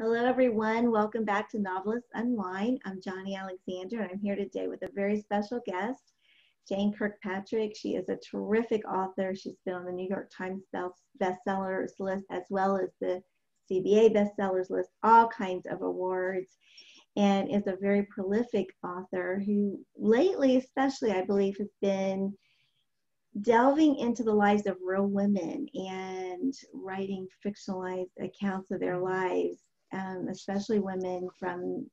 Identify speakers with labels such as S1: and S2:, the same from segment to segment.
S1: Hello, everyone. Welcome back to Novelists Unwind. I'm Johnnie Alexander, and I'm here today with a very special guest, Jane Kirkpatrick. She is a terrific author. She's been on the New York Times bestsellers list, as well as the CBA bestsellers list, all kinds of awards, and is a very prolific author who lately, especially, I believe, has been delving into the lives of real women and writing fictionalized accounts of their lives, especially women from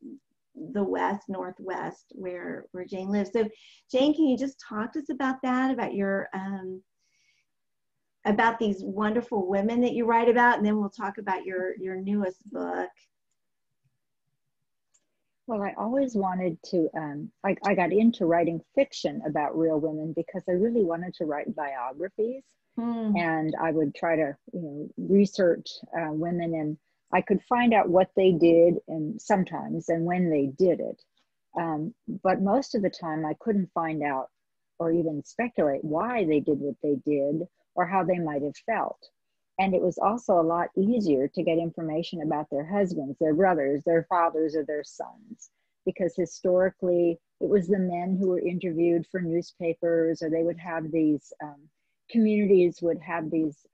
S1: the Northwest, where Jane lives. So, Jane, can you just talk to us about that, about your about these wonderful women that you write about, and then we'll talk about your newest book.
S2: Well, I always wanted to, I got into writing fiction about real women because I really wanted to write biographies. And I would try to, research women, and I could find out what they did and sometimes and when they did it. But most of the time I couldn't find out or even speculate why they did what they did or how they might have felt. And it was also a lot easier to get information about their husbands, their brothers, their fathers, or their sons, because historically it was the men who were interviewed for newspapers, or they would have these, communities would have these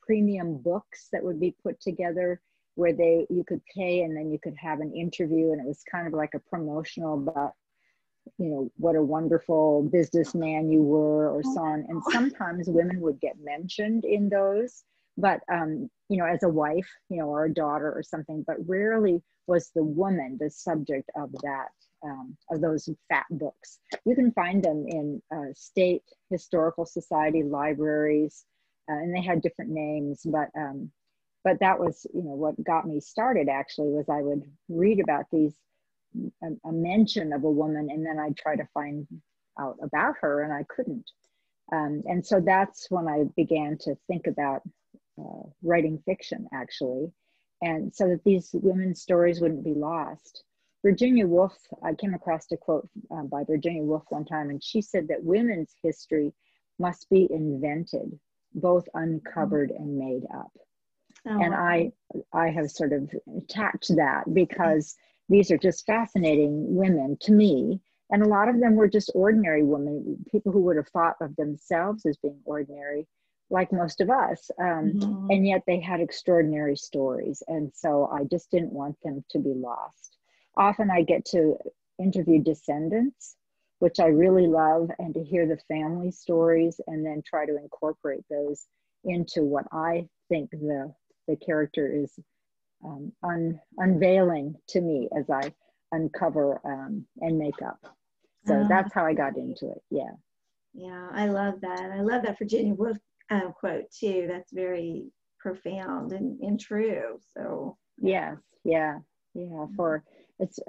S2: premium books that would be put together where you could pay and then you could have an interview, and it was kind of like a promotional about, what a wonderful businessman you were, or so on. And sometimes women would get mentioned in those, but, as a wife, or a daughter or something, but rarely was the woman the subject of that, of those fat books. You can find them in state historical society libraries, and they had different names, but that was, what got me started actually, was I would read about these, a mention of a woman, and then I'd try to find out about her, and I couldn't. And so that's when I began to think about writing fiction, actually, and so that these women's stories wouldn't be lost. Virginia Woolf, I came across a quote by Virginia Woolf one time, and she said that women's history must be invented, both uncovered and made up. And I have sort of attached that because these are just fascinating women to me. And a lot of them were just ordinary women, people who would have thought of themselves as being ordinary, like most of us. And yet they had extraordinary stories. And so I just didn't want them to be lost. Often I get to interview descendants, which I really love, and to hear the family stories and then try to incorporate those into what I think the character is unveiling to me as I uncover and make up. So that's how I got into it.
S1: Yeah, I love that. I love that Virginia Woolf quote too. That's very profound and true. So
S2: yes, for it's,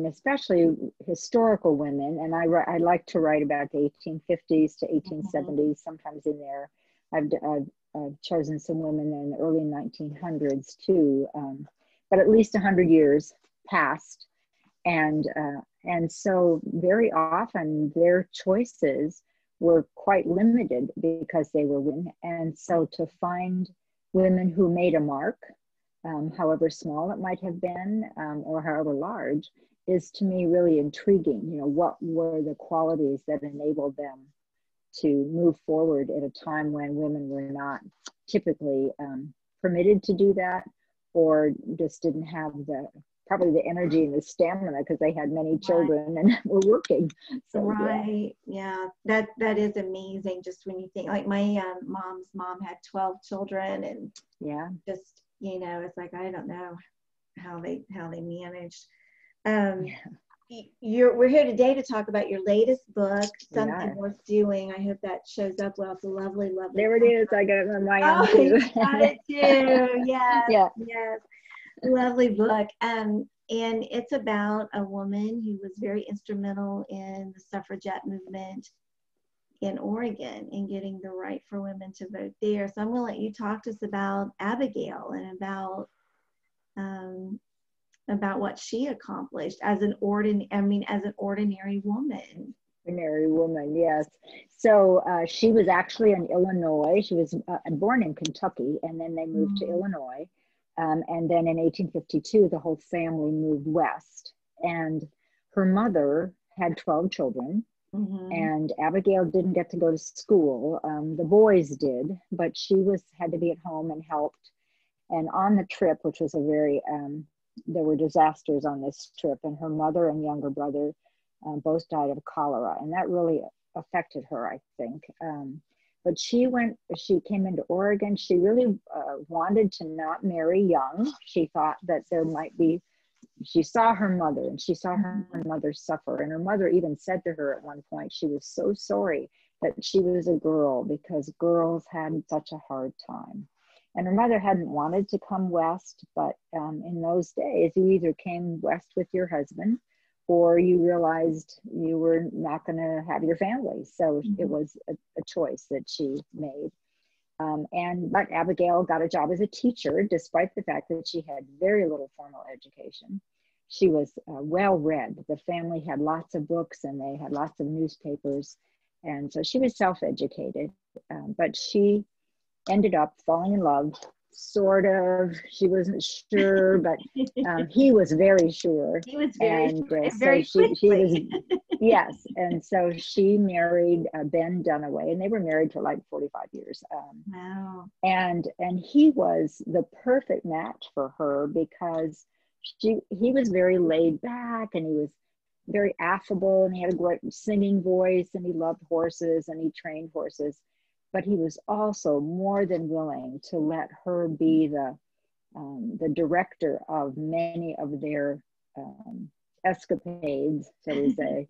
S2: especially historical women, and I like to write about the 1850s to 1870s, sometimes in there. I've chosen some women in the early 1900s too, but at least 100 years passed. And so very often their choices were quite limited because they were women. And so to find women who made a mark, however small it might have been, or however large, is to me really intriguing. What were the qualities that enabled them to move forward at a time when women were not typically permitted to do that, or just didn't have probably the energy and the stamina because they had many children and were working. So,
S1: yeah, that is amazing. Just when you think, like my mom's mom had 12 children, and just it's like I don't know how they managed. We're here today to talk about your latest book, Something Worth Doing. I hope that shows up well. It's a lovely.
S2: There it is. I got it on my own too.
S1: Got it too. Yes. Lovely book. And it's about a woman who was very instrumental in the suffragette movement in Oregon in getting the right for women to vote there. So I'm going to let you talk to us about Abigail and about what she accomplished as an ordinary woman.
S2: Ordinary woman, yes. So she was actually in Illinois. She was born in Kentucky, and then they moved to Illinois. And then in 1852, the whole family moved west. And her mother had 12 children. And Abigail didn't get to go to school. The boys did, but she had to be at home and helped. And on the trip, which was a very, there were disasters on this trip, and her mother and younger brother both died of cholera. And that really affected her, I think. But she came into Oregon. She really wanted to not marry young. She thought that there might be, she saw her mother and she saw her mother suffer. And her mother even said to her at one point, she was so sorry that she was a girl because girls had such a hard time. And her mother hadn't wanted to come west, but in those days, you either came west with your husband or you realized you were not going to have your family. So it was a choice that she made. But Abigail got a job as a teacher, despite the fact that she had very little formal education. She was well-read. The family had lots of books and they had lots of newspapers. And so she was self-educated, but she ended up falling in love, sort of. She wasn't sure, but he was very sure.
S1: He was very sure, and
S2: so
S1: very
S2: she was, yes. And so she married Ben Duniway, and they were married for like 45 years.
S1: Wow.
S2: And he was the perfect match for her because he was very laid back and he was very affable and he had a great singing voice and he loved horses and he trained horses. But he was also more than willing to let her be the director of many of their escapades, so to say.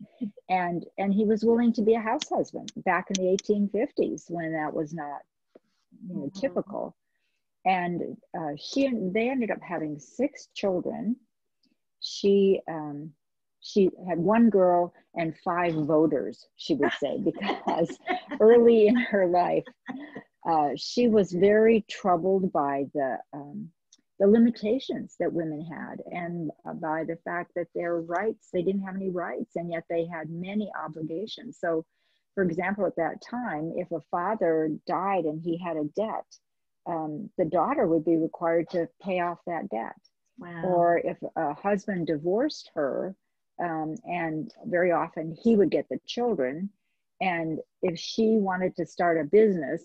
S2: and he was willing to be a house husband back in the 1850s when that was not typical. And they ended up having 6 children. She had 1 girl and 5 voters, she would say, because early in her life, she was very troubled by the limitations that women had and by the fact that their rights, they didn't have any rights, and yet they had many obligations. So, for example, at that time, if a father died and he had a debt, the daughter would be required to pay off that debt.
S1: Wow.
S2: Or if a husband divorced her, and very often he would get the children. And if she wanted to start a business,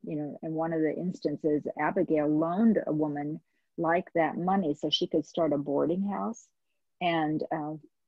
S2: in one of the instances, Abigail loaned a woman like that money so she could start a boarding house. And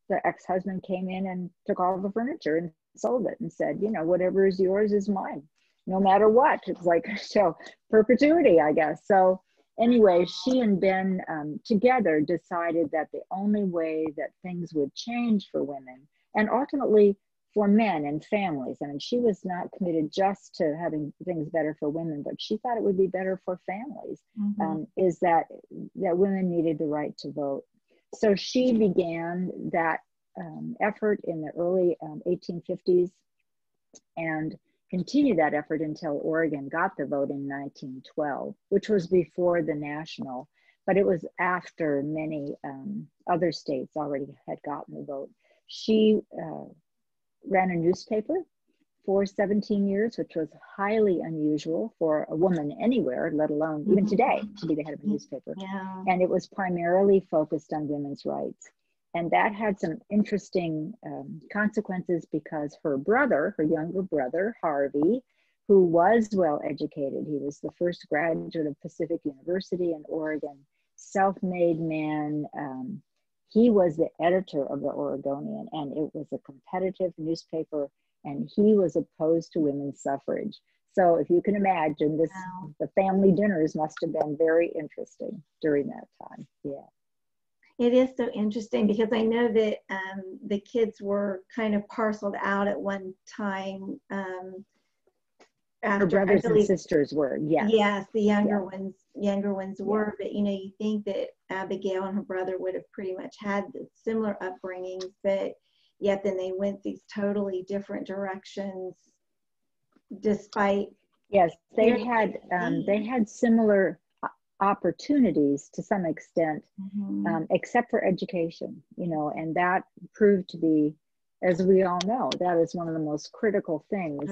S2: the ex-husband came in and took all the furniture and sold it and said, whatever is yours is mine, no matter what. It's like, so perpetuity, I guess. So anyway, she and Ben together decided that the only way that things would change for women, and ultimately for men and families, and she was not committed just to having things better for women, but she thought it would be better for families, is that women needed the right to vote. So she began that effort in the early 1850s and continued that effort until Oregon got the vote in 1912, which was before the national, but it was after many other states already had gotten the vote. She ran a newspaper for 17 years, which was highly unusual for a woman anywhere, let alone even today, to be the head of a newspaper.
S1: Yeah.
S2: And it was primarily focused on women's rights. And that had some interesting consequences because her younger brother, Harvey, who was well educated, he was the first graduate of Pacific University in Oregon, self-made man. He was the editor of the Oregonian, and it was a competitive newspaper, and he was opposed to women's suffrage. So if you can imagine this,
S1: Wow.
S2: the family dinners must have been very interesting during that time. Yeah.
S1: It is so interesting because I know that the kids were kind of parceled out at one time.
S2: Her brothers and sisters were, yes.
S1: Yes, the younger ones were, but you think that Abigail and her brother would have pretty much had similar upbringings, but yet then they went these totally different directions despite.
S2: Yes, they had similar opportunities to some extent, except for education, and that proved to be, as we all know, that is one of the most critical things.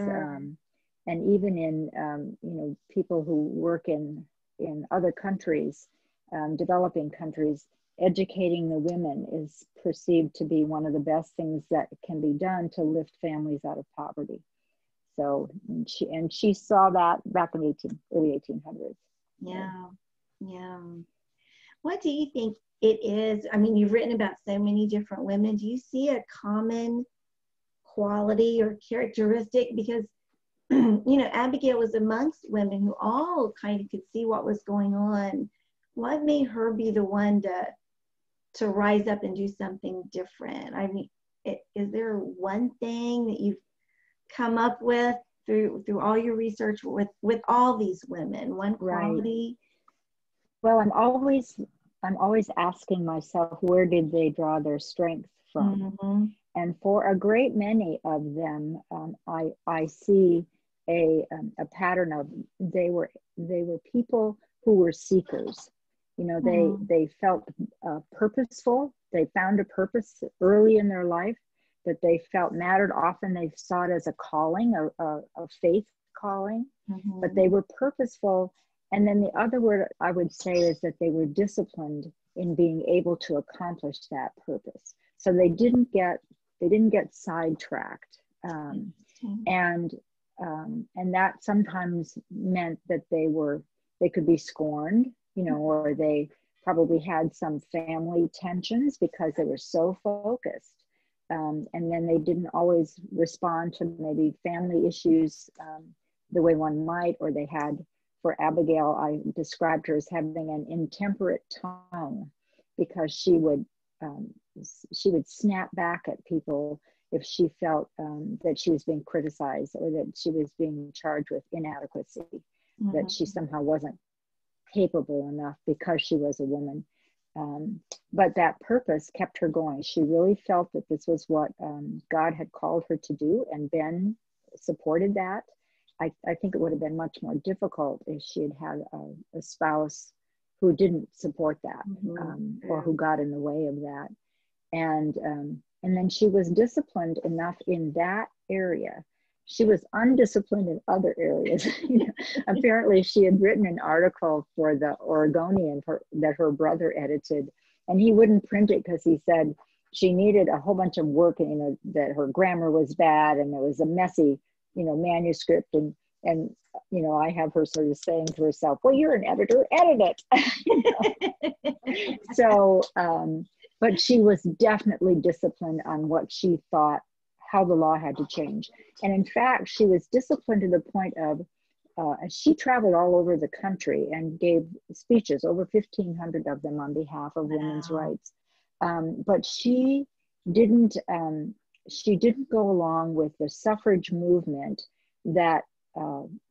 S2: And even in, people who work in other countries, developing countries, educating the women is perceived to be one of the best things that can be done to lift families out of poverty. So, and she saw that back in early 1800s.
S1: Yeah, yeah. What do you think it is? I mean, you've written about so many different women. Do you see a common quality or characteristic? Because, you know, Abigail was amongst women who all kind of could see what was going on. What made her be the one to rise up and do something different? I mean, is there one thing that you've come up with through all your research with all these women, one quality?
S2: Right. Well, I'm always asking myself, where did they draw their strength from? Mm-hmm. And for a great many of them, I see a pattern of they were people who were seekers. You know, they felt purposeful. They found a purpose early in their life that they felt mattered. Often they saw it as a calling, a faith calling, mm-hmm. but they were purposeful. And then the other word I would say is that they were disciplined in being able to accomplish that purpose. So they didn't get sidetracked, and that sometimes meant that they could be scorned, you know, or they probably had some family tensions because they were so focused. And then they didn't always respond to maybe family issues the way one might, or they had, for Abigail, I described her as having an intemperate tongue because she would snap back at people if she felt that she was being criticized or that she was being charged with inadequacy, mm-hmm. that she somehow wasn't capable enough because she was a woman. But that purpose kept her going. She really felt that this was what God had called her to do, and Ben supported that. I think it would have been much more difficult if she had had a spouse who didn't support that, mm-hmm. Or who got in the way of that. And then she was disciplined enough in that area. She was undisciplined in other areas. Apparently, she had written an article for the Oregonian that her brother edited, and he wouldn't print it because he said she needed a whole bunch of work, and, you know, that her grammar was bad and there was a messy, you know, manuscript. And you know, I have her sort of saying to herself, "Well, you're an editor, edit it." So, but she was definitely disciplined on what she thought, how the law had to change. And in fact, she was disciplined to the point of, she traveled all over the country and gave speeches, over 1,500 of them on behalf of women's rights. But she didn't go along with the suffrage movement that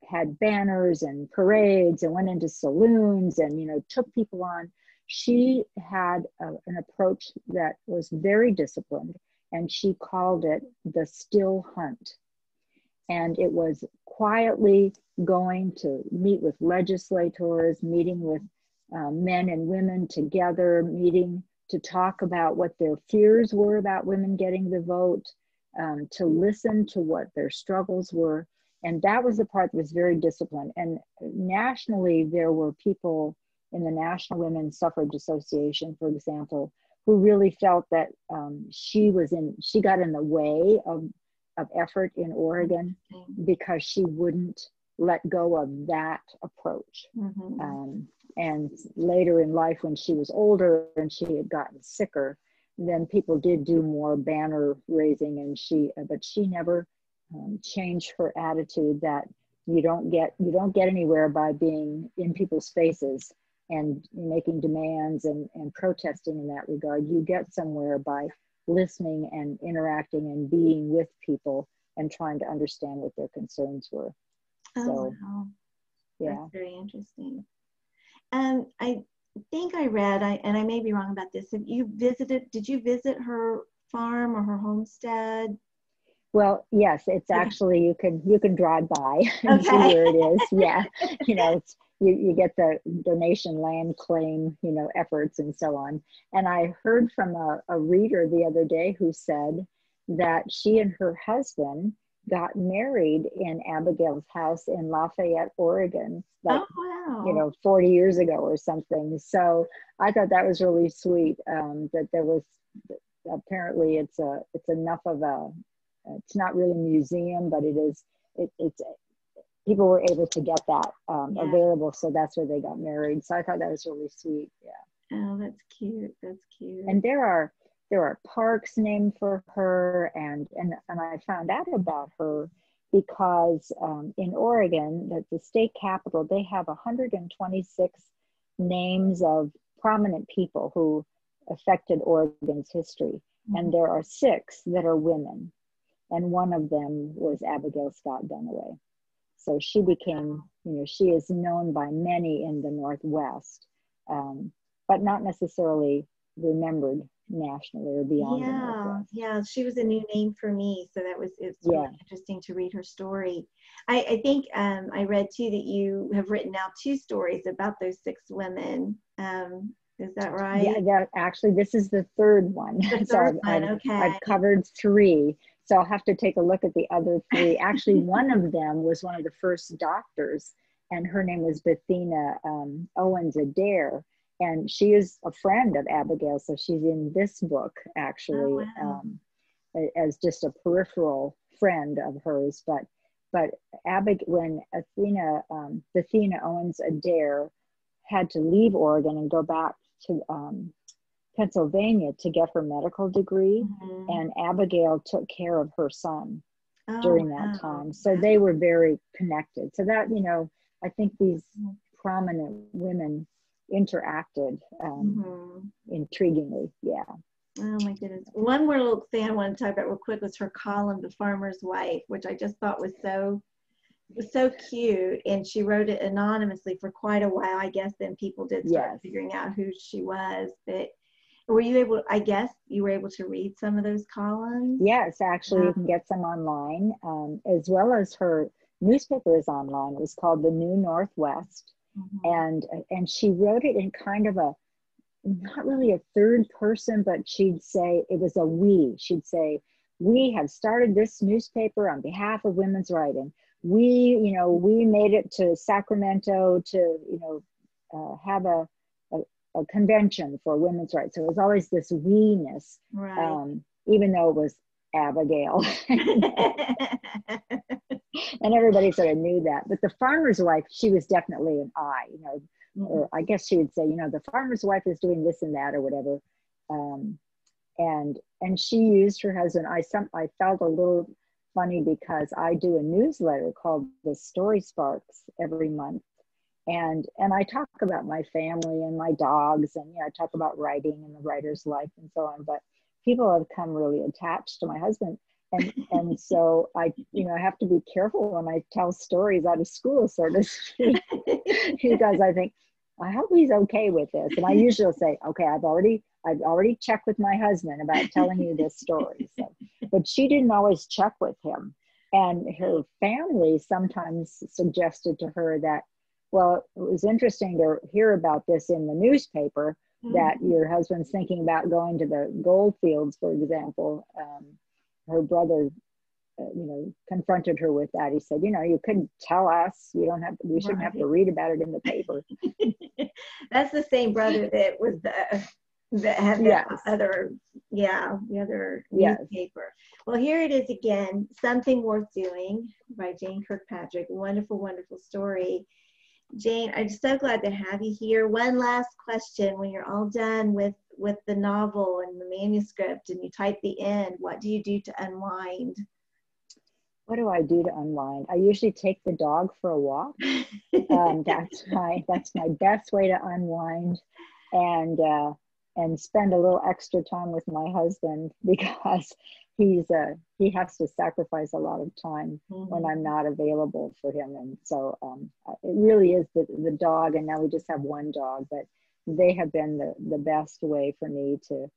S2: had banners and parades and went into saloons and, you know, took people on. She had an approach that was very disciplined, and she called it the still hunt. And it was quietly going to meet with legislators, meeting with men and women together, meeting to talk about what their fears were about women getting the vote, to listen to what their struggles were. And that was the part that was very disciplined. And nationally, there were people in the National Women's Suffrage Association, for example, who really felt that she got in the way of effort in Oregon because she wouldn't let go of that approach. Mm-hmm. And later in life, when she was older and she had gotten sicker, then people did do more banner raising, and but she never changed her attitude that you don't get anywhere by being in people's faces and making demands and protesting in that regard. You get somewhere by listening and interacting and being with people and trying to understand what their concerns were.
S1: Oh, wow. Yeah. That's very interesting. I think I read, and I may be wrong about this, did you visit her farm or her homestead?
S2: Well, yes, it's actually, you can drive by and see where it is. Yeah. You know, you get the donation land claim, you know, efforts and so on. And I heard from a reader the other day who said that she and her husband got married in Abigail's house in Lafayette, Oregon, like,
S1: Oh, wow.
S2: 40 years ago or something. So I thought that was really sweet, that there was, apparently it's enough of a, it's not really a museum, but it's people were able to get that
S1: Yeah.
S2: available. So that's where they got married. So I thought that was really sweet. Yeah.
S1: Oh, that's cute. That's cute.
S2: And there are parks named for her, and I found out about her because in Oregon, the state capital, they have 126 names of prominent people who affected Oregon's history, and there are 6 that are women, and one of them was Abigail Scott Duniway. So she became, she is known by many in the Northwest, but not necessarily remembered nationally or beyond.
S1: Yeah, she was a new name for me, so it's really interesting to read her story. I think I read too that you have written now 2 stories about those 6 women. Is that right?
S2: Yeah, actually this is the 3rd one.
S1: The 3rd one, okay.
S2: I've covered 3, so I'll have to take a look at the other 3. Actually, one of them was one of the first doctors, and her name was Bethina Owens Adair. And she is a friend of Abigail, so she's in this book actually.
S1: Oh, wow.
S2: As just a peripheral friend of hers. But when Bethina Owens Adair had to leave Oregon and go back to Pennsylvania to get her medical degree, and Abigail took care of her son during that time. So they were very connected. So that, I think these prominent women interacted intriguingly. Yeah.
S1: Oh my goodness. One more little thing I want to talk about real quick was her column, The Farmer's Wife, which I just thought was so cute. And she wrote it anonymously for quite a while. I guess then people did start figuring out who she was. But were you able, I guess you were able to read some of those columns?
S2: Yes, actually you can get some online, as well as her newspaper is online. It was called The New Northwest. And she wrote it in kind of a, not really a 3rd person, but she'd say it was a we. She'd say, we have started this newspaper on behalf of women's writing. We made it to Sacramento to, have a convention for women's rights. So it was always this we-ness, even though it was Abigail. And everybody sort of knew that. But the farmer's wife, she was definitely an I, or I guess she would say, the farmer's wife is doing this and that or whatever. And she used her husband. I felt a little funny because I do a newsletter called The Story Sparks every month. And I talk about my family and my dogs, and I talk about writing and the writer's life and so on. But people have come really attached to my husband. And so I have to be careful when I tell stories out of school, so to speak, because I think, I hope he's okay with this. And I usually say, okay, I've already checked with my husband about telling you this story. So, but she didn't always check with him. And her family sometimes suggested to her that, well, it was interesting to hear about this in the newspaper, that your husband's thinking about going to the gold fields, for example. Her brother, confronted her with that. He said, you couldn't tell us. We shouldn't have to read about it in the paper.
S1: That's the same brother that was that had the other, the other newspaper. Well, here it is again, Something Worth Doing by Jane Kirkpatrick. Wonderful, wonderful story. Jane, I'm so glad to have you here. One last question. When you're all done with the novel and the manuscript and you type the end, what do you do to unwind?
S2: What do I do to unwind? I usually take the dog for a walk. That's my best way to unwind, and spend a little extra time with my husband, because he has to sacrifice a lot of time when I'm not available for him. And so it really is the dog, and now we just have one dog, but they have been the best way for me to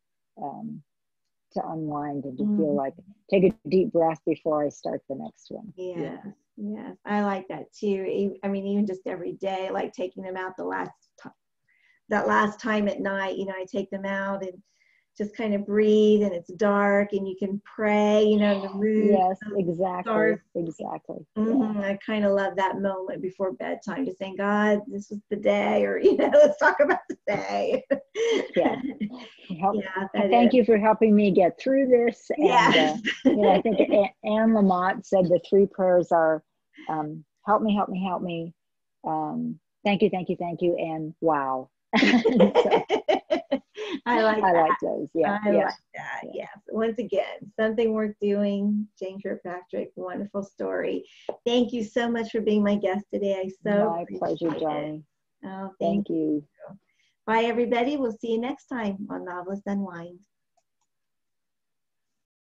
S2: unwind and to feel like, take a deep breath before I start the next one.
S1: Yes, I like that too. I mean, even just every day, like taking them out that last time at night, I take them out and just kind of breathe, and it's dark, and you can pray, you know, the moon.
S2: Yes, exactly. Exactly.
S1: I kind of love that moment before bedtime, just saying, God, this was the day, or, you know, let's talk about the day.
S2: Yeah.
S1: Thank
S2: you for helping me get through this. And, you know, I think Anne Lamott said the 3 prayers are, help me, help me, help me. Thank you, thank you, thank you. And wow. So,
S1: I like
S2: those. Yeah.
S1: I like that. Yes. Once again, something worth doing. Jane Kirkpatrick, wonderful story. Thank you so much for being my guest today.
S2: My pleasure, Johnnie.
S1: Oh,
S2: thank you.
S1: Bye, everybody. We'll see you next time on Novelists Unwind.